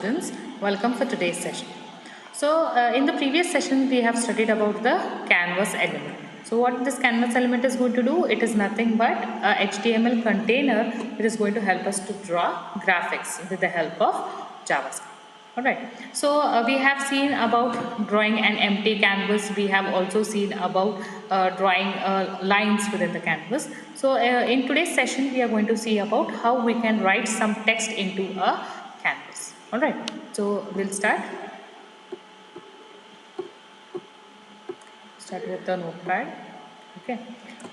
Students, welcome for today's session. In the previous session, we have studied about the canvas element. So, what this canvas element is going to do, it is nothing but a HTML container. It is going to help us to draw graphics with the help of JavaScript. Alright, we have seen about drawing an empty canvas. We have also seen about drawing lines within the canvas. In today's session, we are going to see about how we can write some text into a canvas. Alright, so we'll start with the notepad. Okay,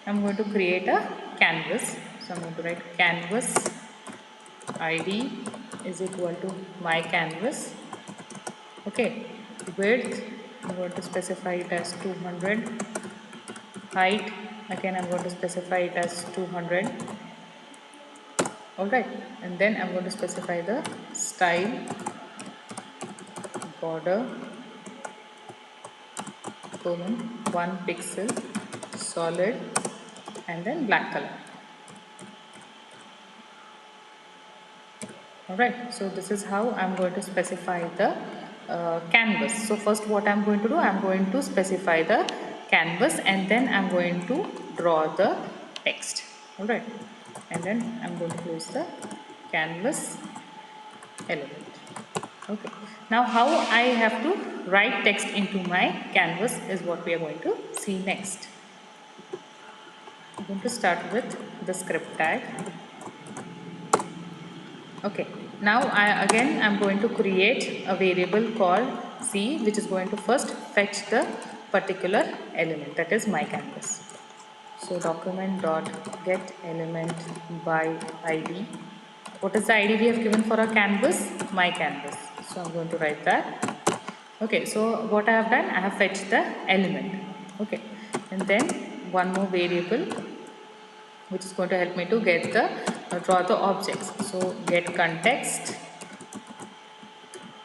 I'm going to create a canvas. So I'm going to write canvas id is equal to my canvas. Okay, width I'm going to specify it as 200. Height again I'm going to specify it as 200. Alright, and then I'm going to specify the style, border, colon, 1 pixel, solid, and then black color. Alright, so this is how I'm going to specify the canvas. So first what I'm going to do, I'm going to specify the canvas and then I'm going to draw the text. Alright, and then I'm going to close the canvas element. Okay, now how I have to write text into my canvas is what we are going to see next. I'm going to start with the script tag. Okay, now I'm going to create a variable called C, which is going to first fetch the particular element, that is my canvas. So document dot get element by id. What is the id we have given for our canvas? My canvas. So I'm going to write that. Okay, so what I have done, I have fetched the element. Okay, and then one more variable which is going to help me to get the draw the objects. So get context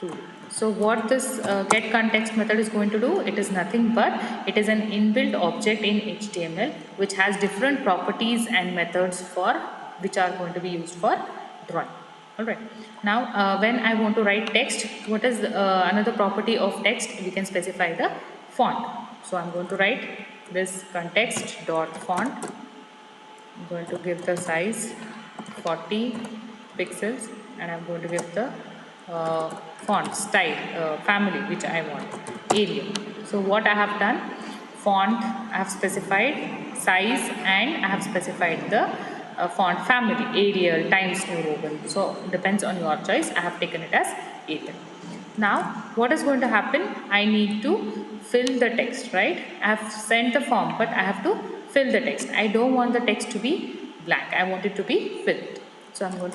to. So what this get context method is going to do, it is nothing but it is an inbuilt object in HTML which has different properties and methods for which are going to be used for drawing. Alright. Now when I want to write text, what is another property of text? We can specify the font. So I'm going to write this context dot font. I'm going to give the size 40 pixels and I'm going to give the font style family which I want, Arial. So what I have done, font I have specified, size, and I have specified the font family, Arial, Times New Roman. So depends on your choice. I have taken it as Arial. Now what is going to happen, I need to fill the text, right? I have sent the form but I have to fill the text. I don't want the text to be blank, I want it to be filled. So I'm going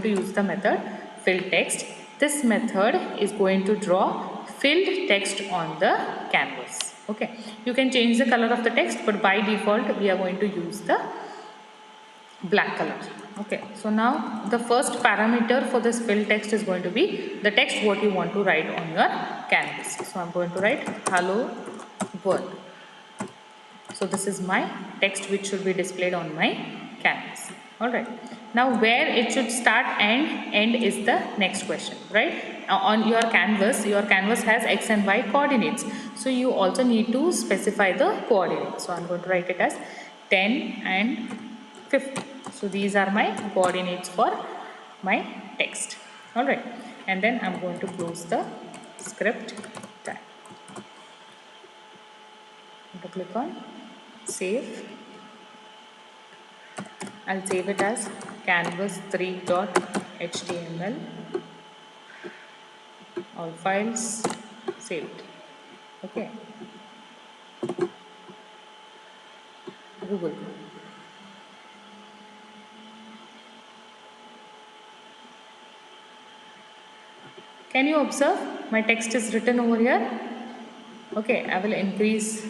to use the method fill text. This method is going to draw filled text on the canvas. Okay, you can change the color of the text but by default we are going to use the black color. Okay, so now the first parameter for this fill text is going to be the text what you want to write on your canvas. So I'm going to write hello world. So this is my text which should be displayed on my canvas. Alright. Now where it should start and end is the next question, right? Now on your canvas has x and y coordinates. So you also need to specify the coordinates. So I'm going to write it as 10 and 50. So these are my coordinates for my text. Alright. And then I'm going to close the script tag. I'm going to click on save. I'll save it as canvas3.html. All files saved. Okay. Google. Can you observe my text is written over here? Okay, I will increase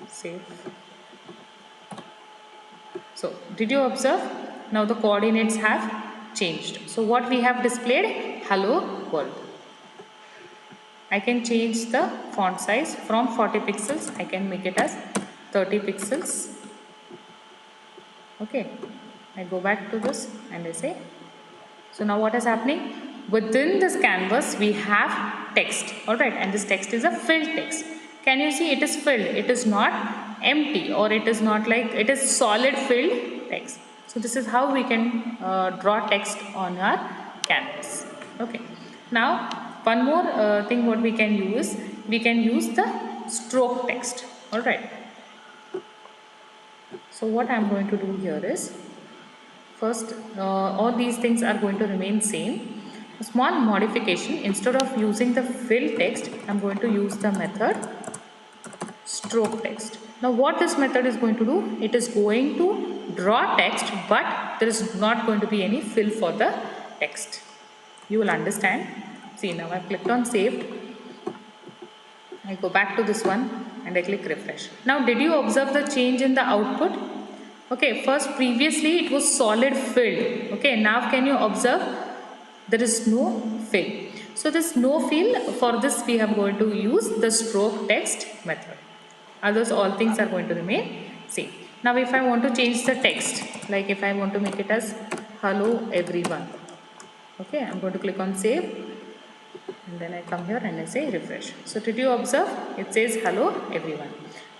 save. So did you observe? Now the coordinates have changed. So what we have displayed? Hello world. I can change the font size from 40 pixels. I can make it as 30 pixels. Okay, I go back to this and I say, so now what is happening? Within this canvas we have text, alright, and this text is a filled text. Can you see it is filled? It is not empty, or it is not like, it is solid filled text. So this is how we can draw text on our canvas. Okay, now one more thing what we can use the stroke text, alright. So what I am going to do here is, first, all these things are going to remain same. A small modification, instead of using the fill text, I am going to use the method stroke text. Now what this method is going to do, it is going to draw text, but there is not going to be any fill for the text. You will understand. See, now I have clicked on save. I go back to this one and I click refresh. Now did you observe the change in the output? Okay, first previously it was solid filled. Okay, now can you observe there is no fill. So this no fill, for this we are going to use the stroke text method. Others all things are going to remain same. Now if I want to change the text, like if I want to make it as hello everyone. Okay, I am going to click on save and then I come here and I say refresh. So did you observe? It says hello everyone.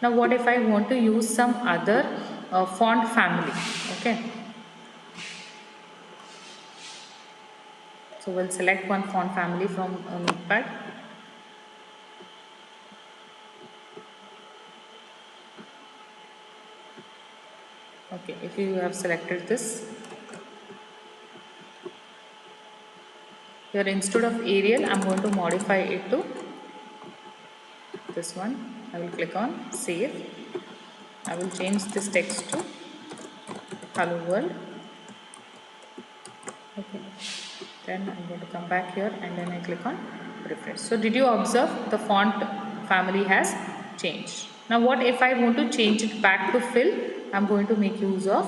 Now what if I want to use some other font family? Okay, so we'll select one font family from Notepad. Okay, if you have selected this, here instead of Arial, I am going to modify it to this one. I will click on save. I will change this text to hello world. Okay, then I'm going to come back here and then I click on refresh. So did you observe the font family has changed? Now what if I want to change it back to fill? I'm going to make use of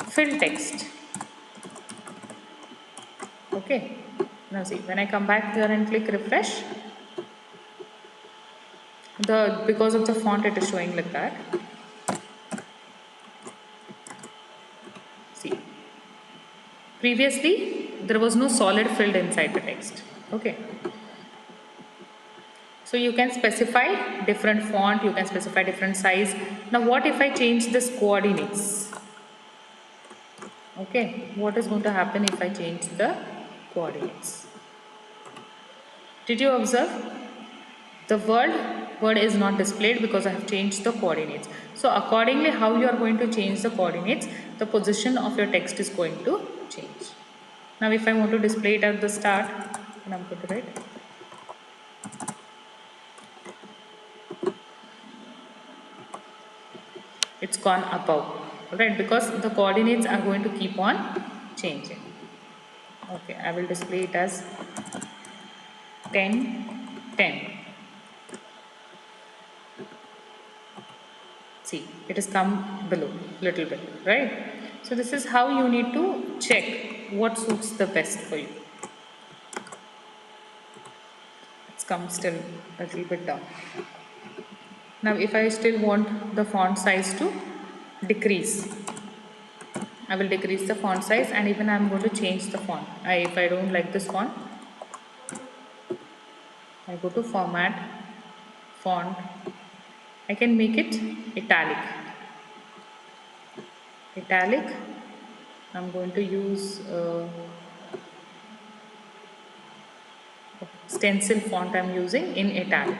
fill text. Okay, now see, when I come back here and click refresh, because of the font it is showing like that. See, previously there was no solid filled inside the text. Okay, so you can specify different font, you can specify different size. Now what if I change this coordinates? Okay, what is going to happen if I change the coordinates? Did you observe? The word is not displayed because I have changed the coordinates. So accordingly how you are going to change the coordinates, the position of your text is going to change. Now if I want to display it at the start, then I'm going to write it's gone above, alright, because the coordinates are going to keep on changing. Okay, I will display it as 10, 10. See, it has come below little bit, right? So this is how you need to check what suits the best for you. It's come still a little bit down. Now if I still want the font size to decrease, I will decrease the font size, and even I am going to change the font. If I don't like this font, I go to format, font, I can make it italic. Italic, I'm going to use stencil font I'm using in italic.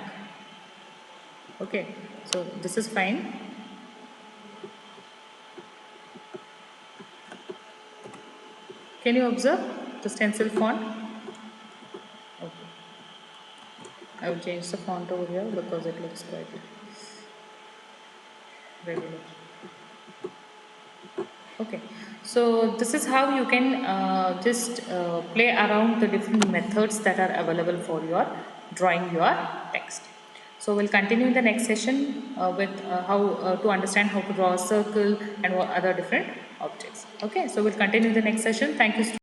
Okay, so this is fine. Can you observe the stencil font? Okay, I will change the font over here because it looks quite regular. Okay, so this is how you can just play around the different methods that are available for your drawing your text. So we'll continue in the next session with how to understand how to draw a circle and what other different objects. Okay, so we'll continue in the next session. Thank you.